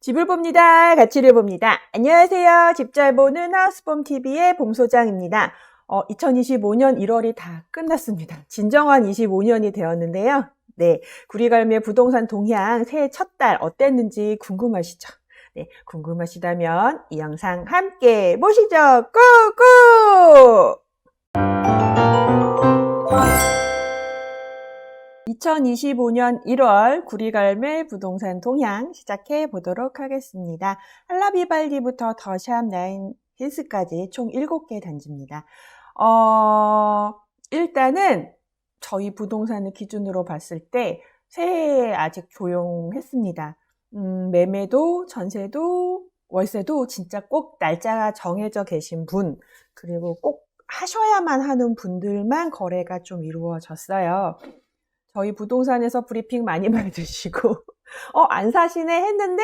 집을 봅니다. 가치를 봅니다. 안녕하세요. 집 잘 보는 하우스봄TV의 봄소장입니다. 2025년 1월이 다 끝났습니다. 진정한 25년이 되었는데요. 네, 구리갈매 부동산 동향 새해 첫 달 어땠는지 궁금하시죠? 네, 궁금하시다면 이 영상 함께 보시죠. 꾹꾹! 2025년 1월 구리갈매 부동산 동향 시작해 보도록 하겠습니다. 할라비발디부터 더샵 나인힐스까지 총 7개 단지입니다. 일단은 저희 부동산을 기준으로 봤을 때 새해에 아직 조용했습니다. 매매도 전세도 월세도 진짜 꼭 날짜가 정해져 계신 분, 그리고 꼭 하셔야만 하는 분들만 거래가 좀 이루어졌어요. 저희 부동산에서 브리핑 많이 받으시고 안 사시네 했는데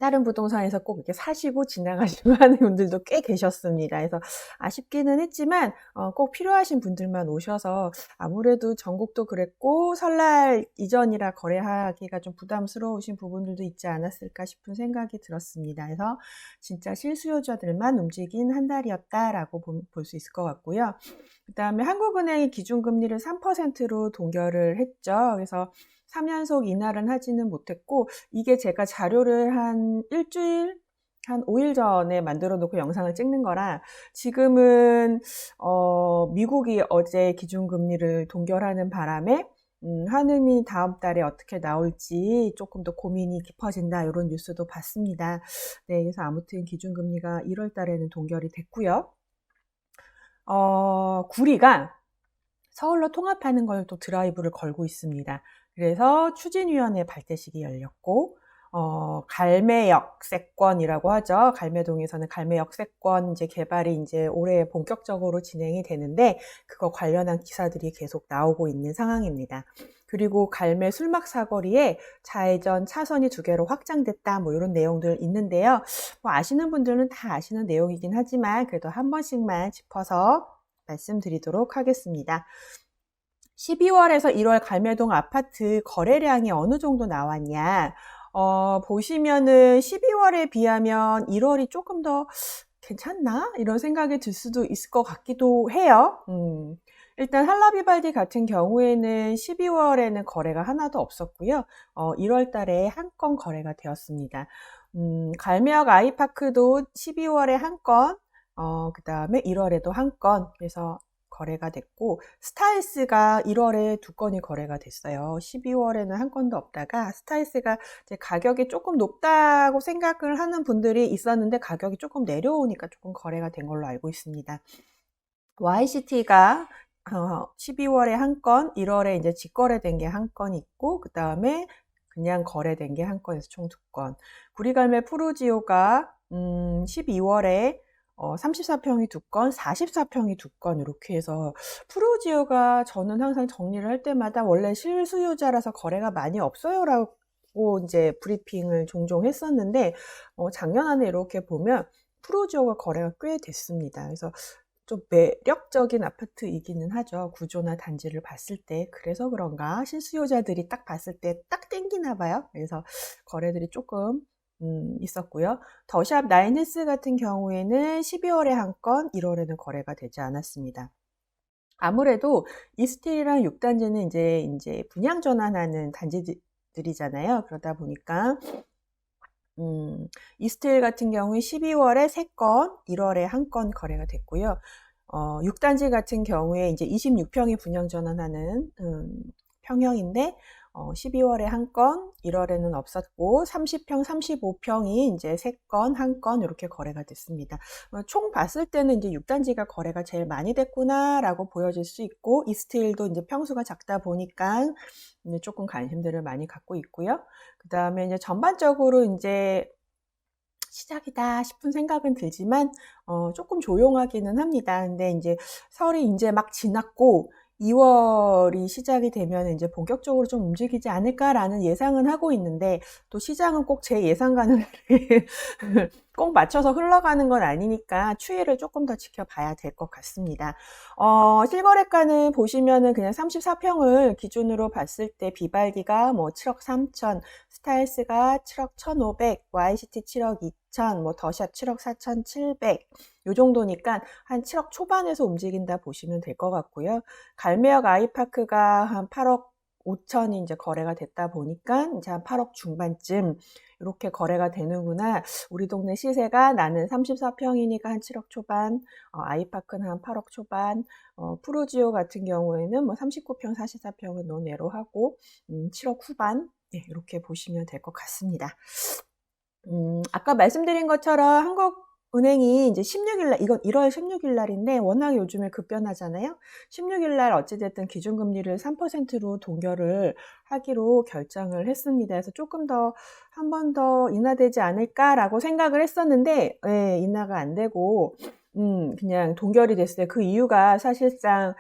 다른 부동산에서 꼭 이렇게 사시고 지나가시고 하는 분들도 꽤 계셨습니다. 그래서 아쉽기는 했지만 꼭 필요하신 분들만 오셔서 아무래도 전국도 그랬고 설날 이전이라 거래하기가 좀 부담스러우신 부분들도 있지 않았을까 싶은 생각이 들었습니다. 그래서 진짜 실수요자들만 움직인 한 달이었다라고 볼 수 있을 것 같고요. 그 다음에 한국은행이 기준금리를 3%로 동결을 했죠. 그래서 3연속 인하는 하지는 못했고, 이게 제가 자료를 한 일주일, 한 5일 전에 만들어 놓고 영상을 찍는 거라, 지금은, 미국이 어제 기준금리를 동결하는 바람에, 한은이 다음 달에 어떻게 나올지 조금 더 고민이 깊어진다, 이런 뉴스도 봤습니다. 네, 그래서 아무튼 기준금리가 1월 달에는 동결이 됐고요. 구리가 서울로 통합하는 걸 또 드라이브를 걸고 있습니다. 그래서 추진위원회 발대식이 열렸고, 갈매 역세권이라고 하죠. 갈매동에서는 갈매 역세권 이제 개발이 이제 올해 본격적으로 진행이 되는데, 그거 관련한 기사들이 계속 나오고 있는 상황입니다. 그리고 갈매 술막 사거리에 좌회전 차선이 2개로 확장됐다, 뭐 이런 내용들 있는데요. 뭐 아시는 분들은 다 아시는 내용이긴 하지만, 그래도 한 번씩만 짚어서 말씀드리도록 하겠습니다. 12월에서 1월 갈매동 아파트 거래량이 어느 정도 나왔냐. 보시면은 12월에 비하면 1월이 조금 더 괜찮나? 이런 생각이 들 수도 있을 것 같기도 해요. 일단 할라비발디 같은 경우에는 12월에는 거래가 하나도 없었고요. 1월 달에 한 건 거래가 되었습니다. 갈매역 아이파크도 12월에 한 건, 그 다음에 1월에도 한 건, 그래서 거래가 됐고, 스타일스가 1월에 2건이 거래가 됐어요. 12월에는 한 건도 없다가 스타일스가 이제 가격이 조금 높다고 생각을 하는 분들이 있었는데 가격이 조금 내려오니까 조금 거래가 된 걸로 알고 있습니다. YCT가 12월에 한 건, 1월에 이제 직거래된 게 한 건 있고, 그 다음에 그냥 거래된 게 한 건에서 총 2건. 구리갈매 푸르지오가 12월에 34평이 2건, 44평이 2건 이렇게 해서 푸르지오가 저는 항상 정리를 할 때마다 원래 실수요자라서 거래가 많이 없어요라고 이제 브리핑을 종종 했었는데 작년 안에 이렇게 보면 푸르지오가 거래가 꽤 됐습니다. 그래서 좀 매력적인 아파트이기는 하죠. 구조나 단지를 봤을 때. 그래서 그런가 실수요자들이 딱 봤을 때 딱 땡기나 봐요. 그래서 거래들이 조금 있었고요. 더샵 나인힐스 같은 경우에는 12월에 한 건, 1월에는 거래가 되지 않았습니다. 아무래도 이스틸이랑 6단지는 이제 분양 전환하는 단지들이잖아요. 그러다 보니까 이스틸 같은 경우에 12월에 3건, 1월에 한 건 거래가 됐고요. 6단지 같은 경우에 이제 26평이 분양 전환하는 평형인데 12월에 한 건, 1월에는 없었고 30평, 35평이 이제 3건, 한 건 이렇게 거래가 됐습니다. 총 봤을 때는 이제 6단지가 거래가 제일 많이 됐구나라고 보여질 수 있고 이스틸도 이제 평수가 작다 보니까 이제 조금 관심들을 많이 갖고 있고요. 그 다음에 이제 전반적으로 이제 시작이다 싶은 생각은 들지만 조금 조용하기는 합니다. 근데 이제 설이 이제 막 지났고 2월이 시작이 되면 이제 본격적으로 좀 움직이지 않을까라는 예상은 하고 있는데, 또 시장은 꼭 제 예상과는 꼭 맞춰서 흘러가는 건 아니니까 추이를 조금 더 지켜봐야 될 것 같습니다. 실거래가는 보시면은 그냥 34평을 기준으로 봤을 때 비발디가 뭐 7억 3천, 스타일스가 7억 1,500, YCT 7억 2천, 뭐 더샵 7억 4,700, 요 정도니까 한 7억 초반에서 움직인다 보시면 될 것 같고요. 갈매역 아이파크가 한 8억 5천이 이제 거래가 됐다 보니까 이제 한 8억 중반쯤 이렇게 거래가 되는구나. 우리 동네 시세가 나는 34평이니까 한 7억 초반, 아이파크는 한 8억 초반, 푸르지오 같은 경우에는 뭐 39평, 44평은 논외로 하고 7억 후반, 네, 이렇게 보시면 될 것 같습니다. 아까 말씀드린 것처럼 한국은행이 이제 16일날, 이건 1월 16일날인데 워낙 요즘에 급변하잖아요. 16일날 어찌됐든 기준금리를 3%로 동결을 하기로 결정을 했습니다. 그래서 조금 더, 한 번 더 인하되지 않을까라고 생각을 했었는데, 예, 인하가 안 되고, 그냥 동결이 됐어요. 그 이유가 사실상,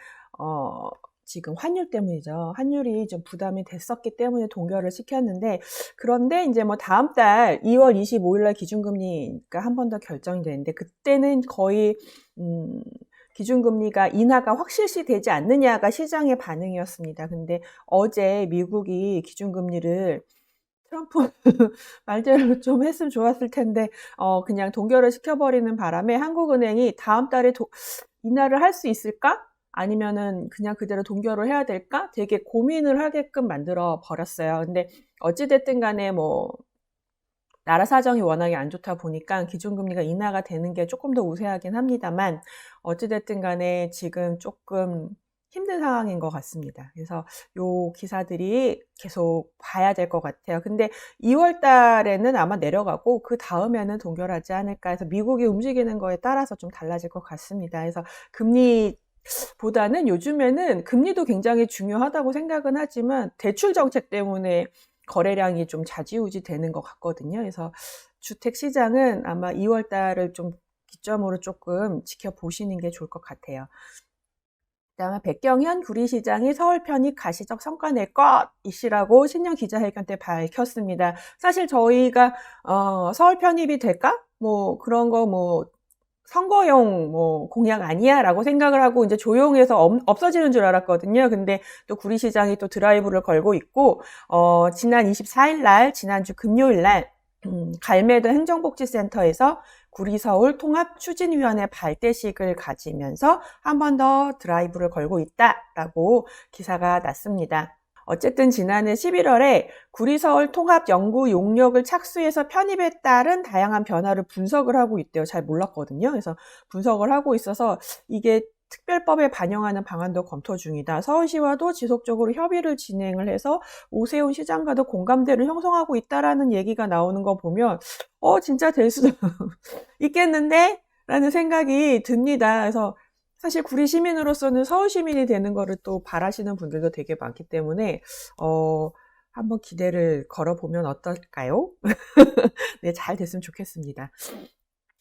지금 환율 때문이죠. 환율이 좀 부담이 됐었기 때문에 동결을 시켰는데, 그런데 이제 뭐 다음 달 2월 25일 날 기준금리가 한 번 더 결정이 되는데, 그때는 거의 기준금리가 인하가 확실시 되지 않느냐가 시장의 반응이었습니다. 근데 어제 미국이 기준금리를 트럼프 말대로 좀 했으면 좋았을 텐데, 그냥 동결을 시켜버리는 바람에 한국은행이 다음 달에 인하를 할 수 있을까? 아니면은 그냥 그대로 동결을 해야 될까? 되게 고민을 하게끔 만들어 버렸어요. 근데 어찌됐든 간에 뭐, 나라 사정이 워낙에 안 좋다 보니까 기준금리가 인하가 되는 게 조금 더 우세하긴 합니다만, 어찌됐든 간에 지금 조금 힘든 상황인 것 같습니다. 그래서 요 기사들이 계속 봐야 될 것 같아요. 근데 2월 달에는 아마 내려가고 그 다음에는 동결하지 않을까 해서 미국이 움직이는 거에 따라서 좀 달라질 것 같습니다. 그래서 금리보다는 요즘에는 금리도 굉장히 중요하다고 생각은 하지만 대출 정책 때문에 거래량이 좀 좌지우지 되는 것 같거든요. 그래서 주택 시장은 아마 2월 달을 좀 기점으로 조금 지켜보시는 게 좋을 것 같아요. 그다음에 백경현 구리시장이 서울 편입 가시적 성과 낼 것이시라고 신년 기자회견 때 밝혔습니다. 사실 저희가 서울 편입이 될까? 뭐 그런 거 뭐 선거용 뭐 공약 아니야 라고 생각을 하고 이제 조용해서 없어지는 줄 알았거든요. 근데 또 구리시장이 또 드라이브를 걸고 있고, 지난 24일 날, 지난주 금요일 날, 갈매도 행정복지센터에서 구리서울 통합추진위원회 발대식을 가지면서 한 번 더 드라이브를 걸고 있다라고 기사가 났습니다. 어쨌든 지난해 11월에 구리서울 통합 연구 용역을 착수해서 편입에 따른 다양한 변화를 분석을 하고 있대요. 잘 몰랐거든요. 그래서 분석을 하고 있어서 이게 특별법에 반영하는 방안도 검토 중이다. 서울시와도 지속적으로 협의를 진행을 해서 오세훈 시장과도 공감대를 형성하고 있다라는 얘기가 나오는 거 보면 진짜 될 수도 있겠는데? 라는 생각이 듭니다. 그래서 사실 구리 시민으로서는 서울 시민이 되는 거를 또 바라시는 분들도 되게 많기 때문에 한번 기대를 걸어보면 어떨까요? 네, 잘 됐으면 좋겠습니다.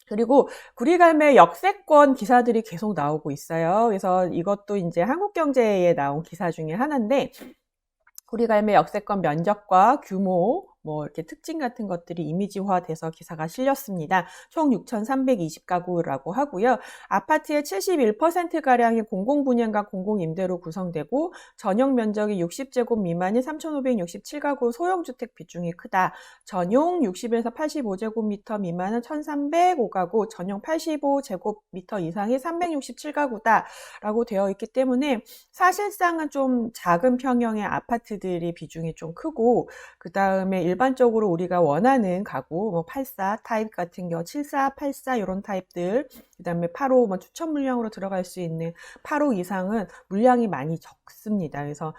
그리고 구리갈매 역세권 기사들이 계속 나오고 있어요. 그래서 이것도 이제 한국경제에 나온 기사 중에 하나인데, 구리갈매 역세권 면적과 규모, 뭐 이렇게 특징 같은 것들이 이미지화돼서 기사가 실렸습니다. 총 6,320가구라고 하고요. 아파트의 71%가량이 공공분양과 공공임대로 구성되고 전용 면적이 60제곱 미만인 3,567가구 소형주택 비중이 크다. 전용 60에서 85제곱미터 미만은 1,305가구, 전용 85제곱미터 이상이 367가구다 라고 되어 있기 때문에 사실상은 좀 작은 평형의 아파트들이 비중이 좀 크고, 그 다음에 일반적으로 우리가 원하는 가구, 뭐 84 타입 같은 경우, 74, 84 이런 타입들, 그 다음에 85 뭐 추천 물량으로 들어갈 수 있는 85 이상은 물량이 많이 적습니다. 그래서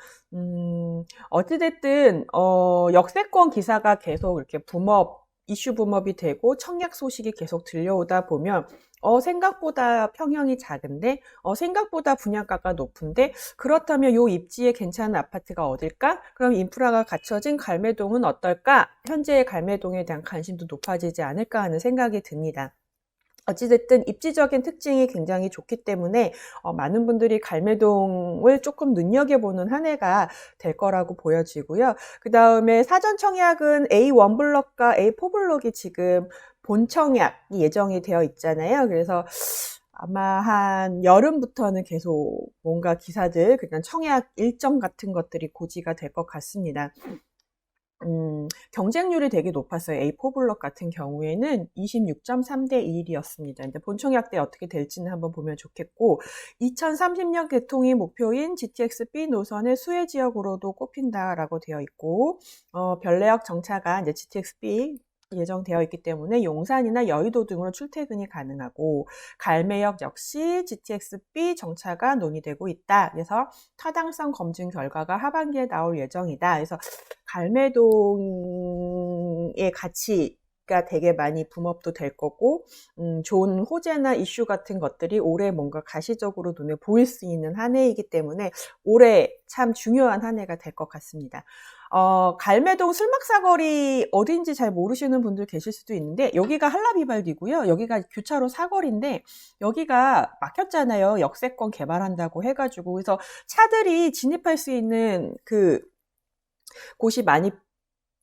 어찌됐든 역세권 기사가 계속 이렇게 이슈 붐업이 되고 청약 소식이 계속 들려오다 보면 생각보다 평형이 작은데 생각보다 분양가가 높은데, 그렇다면 요 입지에 괜찮은 아파트가 어딜까? 그럼 인프라가 갖춰진 갈매동은 어떨까? 현재의 갈매동에 대한 관심도 높아지지 않을까 하는 생각이 듭니다. 어찌됐든 입지적인 특징이 굉장히 좋기 때문에 많은 분들이 갈매동을 조금 눈여겨보는 한 해가 될 거라고 보여지고요. 그 다음에 사전 청약은 A1 블럭과 A4 블럭이 지금 본 청약이 예정이 되어 있잖아요. 그래서 아마 한 여름부터는 계속 뭔가 기사들, 그냥 청약 일정 같은 것들이 고지가 될 것 같습니다. 경쟁률이 되게 높았어요. A4 블럭 같은 경우에는 26.3대 1이었습니다. 근데 본청약 때 어떻게 될지는 한번 보면 좋겠고, 2030년 개통이 목표인 GTX-B 노선의 수혜 지역으로도 꼽힌다라고 되어 있고, 별내역 정차가 이제 GTX-B 예정되어 있기 때문에 용산이나 여의도 등으로 출퇴근이 가능하고, 갈매역 역시 GTX-B 정차가 논의되고 있다. 그래서 타당성 검증 결과가 하반기에 나올 예정이다. 그래서 갈매동의 가치가 되게 많이 붐업도 될 거고, 좋은 호재나 이슈 같은 것들이 올해 뭔가 가시적으로 눈에 보일 수 있는 한 해이기 때문에 올해 참 중요한 한 해가 될 것 같습니다. 갈매동 술막사거리 어딘지 잘 모르시는 분들 계실 수도 있는데, 여기가 한라비발디고요. 여기가 교차로 사거리인데, 여기가 막혔잖아요. 역세권 개발한다고 해가지고. 그래서 차들이 진입할 수 있는 곳이 많이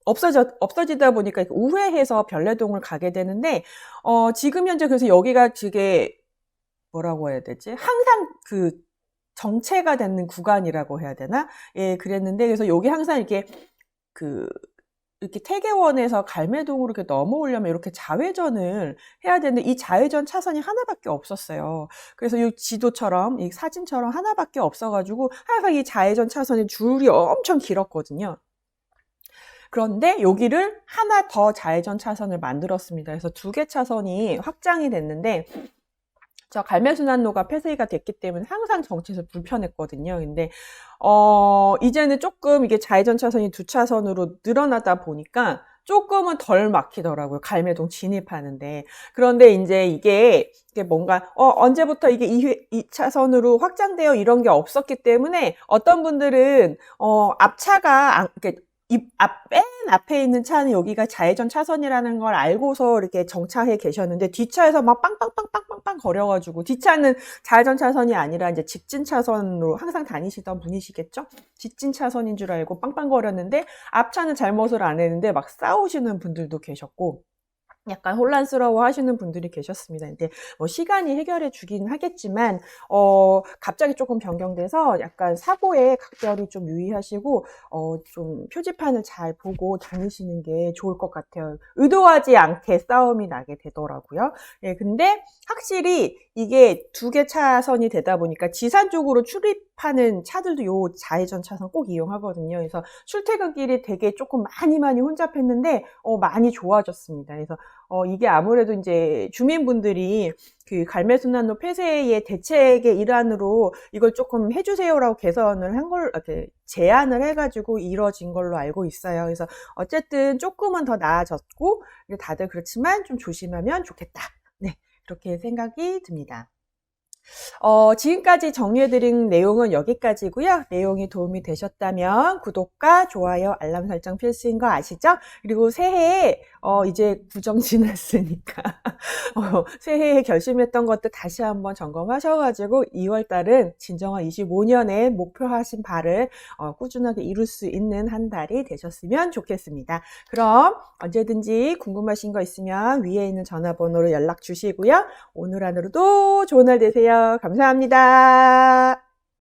없어지다 보니까 우회해서 별내동을 가게 되는데, 지금 현재 그래서 여기가 되게 뭐라고 해야 되지? 항상 정체가 되는 구간이라고 해야 되나? 예, 그랬는데, 그래서 여기 항상 이렇게 태계원에서 갈매동으로 이렇게 넘어오려면 이렇게 좌회전을 해야 되는데, 이 좌회전 차선이 하나밖에 없었어요. 그래서 이 지도처럼, 이 사진처럼 하나밖에 없어가지고, 항상 이 좌회전 차선의 줄이 엄청 길었거든요. 그런데 여기를 하나 더 좌회전 차선을 만들었습니다. 그래서 2개 차선이 확장이 됐는데, 저 갈매순환로가 폐쇄가 됐기 때문에 항상 정체에서 불편했거든요. 근데 이제는 조금 이게 좌회전 차선이 2차선으로 늘어나다 보니까 조금은 덜 막히더라고요. 갈매동 진입하는데. 그런데 이제 이게 뭔가 언제부터 이게 2차선으로 확장되어 이런 게 없었기 때문에 어떤 분들은 앞차가 맨 앞에 있는 차는 여기가 좌회전 차선이라는 걸 알고서 이렇게 정차해 계셨는데, 뒷차에서 막 빵빵빵빵빵빵 거려가지고, 뒷차는 좌회전 차선이 아니라 이제 직진 차선으로 항상 다니시던 분이시겠죠? 직진 차선인 줄 알고 빵빵 거렸는데, 앞차는 잘못을 안 했는데 막 싸우시는 분들도 계셨고, 약간 혼란스러워 하시는 분들이 계셨습니다. 근데 시간이 해결해 주긴 하겠지만, 갑자기 조금 변경돼서 약간 사고에 각별히 좀 유의하시고, 좀 표지판을 잘 보고 다니시는 게 좋을 것 같아요. 의도하지 않게 싸움이 나게 되더라고요. 예, 근데 확실히 이게 2개 차선이 되다 보니까 지산 쪽으로 출입하는 차들도 요 좌회전 차선 꼭 이용하거든요. 그래서 출퇴근길이 되게 조금 많이 혼잡했는데, 많이 좋아졌습니다. 그래서 이게 아무래도 이제 주민분들이 갈매순환로 폐쇄의 대책의 일환으로 이걸 조금 해주세요라고 개선을 이렇게 제안을 해가지고 이뤄진 걸로 알고 있어요. 그래서 어쨌든 조금은 더 나아졌고, 다들 그렇지만 좀 조심하면 좋겠다. 네, 그렇게 생각이 듭니다. 지금까지 정리해드린 내용은 여기까지고요. 내용이 도움이 되셨다면 구독과 좋아요, 알람 설정 필수인 거 아시죠? 그리고 새해에 이제 구정 지났으니까 새해에 결심했던 것도 다시 한번 점검하셔가지고 2월달은 진정한 25년에 목표하신 바를 꾸준하게 이룰 수 있는 한 달이 되셨으면 좋겠습니다. 그럼 언제든지 궁금하신 거 있으면 위에 있는 전화번호로 연락 주시고요. 오늘 안으로도 좋은 날 되세요. 감사합니다.